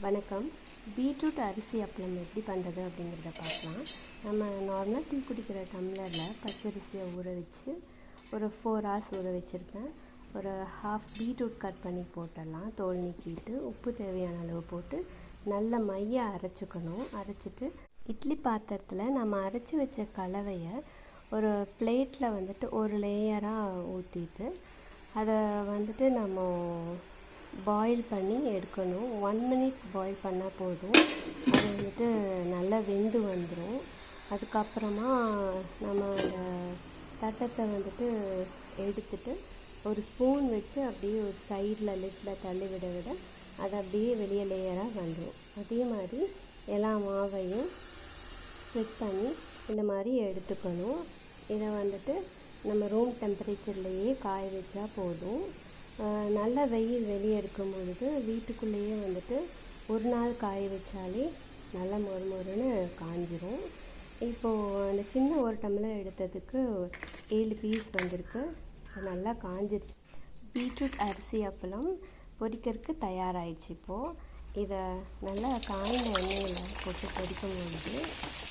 வணக்கம். பீட்ரூட் அரிசி அப்பளம் எப்படி பண்ணுறது அப்படிங்கிறத பார்க்கலாம். நம்ம நார்மலாக டீ குடிக்கிற டம்ளரில் பச்சரிசியை ஊற வச்சு ஒரு 4 hours ஊற வச்சுருக்கேன். ஒரு ஹாஃப் பீட்ரூட் கட் பண்ணி போட்டுடலாம். தோல் நீக்கிட்டு உப்பு தேவையான அளவு போட்டு நல்ல மைய அரைச்சிக்கணும். அரைச்சிட்டு இட்லி பாத்திரத்தில் நம்ம அரைச்சி வச்ச கலவையை ஒரு பிளேட்டில் ஒரு லேயராக ஊற்றிட்டு அதை நம்ம பாயில் பண்ணி எடுக்கணும். 1 minute பாயில் பண்ணால் போதும். அது நல்லா வெந்து வந்துடும். அதுக்கப்புறமா நம்ம அந்த தட்டத்தை எடுத்துட்டு ஒரு ஸ்பூன் வச்சு அப்படியே ஒரு சைடில் லிட்டில் தள்ளி விட அது அப்படியே வெளியே லேயராக வந்துடும். அதே மாதிரி எல்லா மாவையும் ஸ்ப்ரெட் பண்ணி இந்த மாதிரி எடுத்துக்கணும். இதை நம்ம ரூம் டெம்பரேச்சர்லேயே காய வச்சா போதும். நல்ல வெயில் வெளியே இருக்கும் பொழுது வீட்டுக்குள்ளேயே ஒரு நாள் காய வச்சாலே நல்லா மொறுமொறுன்னு காஞ்சிரும். இப்போது அந்த சின்ன ஒரு டம்ளர் எடுத்ததுக்கு 7 பீஸ் வந்திருக்கு. நல்லா காஞ்சிருச்சு. பீட்ரூட் அரிசி அப்பளம் பொரிக்கிறதுக்கு தயாராகிடுச்சு. இப்போது இதை நல்லா காய்ந்த எண்ணெயில் போட்டு பொரிக்கும் பொழுது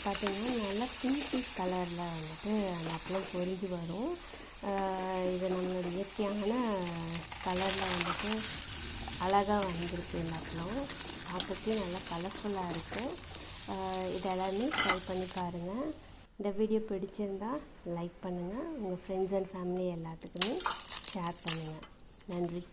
பார்த்திங்கன்னா நல்லா பிங்க் கலரில் அந்த அப்பளம் பொரிஞ்சு வரும். இது நம்மளோட இயற்கையான கலரில் அழகாக வந்திருக்கு. இந்த அப்பளம் பார்க்கறதுக்கு நல்லா கலர்ஃபுல்லாக இருக்குது. இது எல்லாருமே ட்ரை பண்ணி பாருங்கள். இந்த வீடியோ பிடிச்சிருந்தா லைக் பண்ணுங்கள். உங்கள் ஃப்ரெண்ட்ஸ் அண்ட் ஃபேமிலி எல்லாத்துக்குமே ஷேர் பண்ணுங்கள். நன்றி.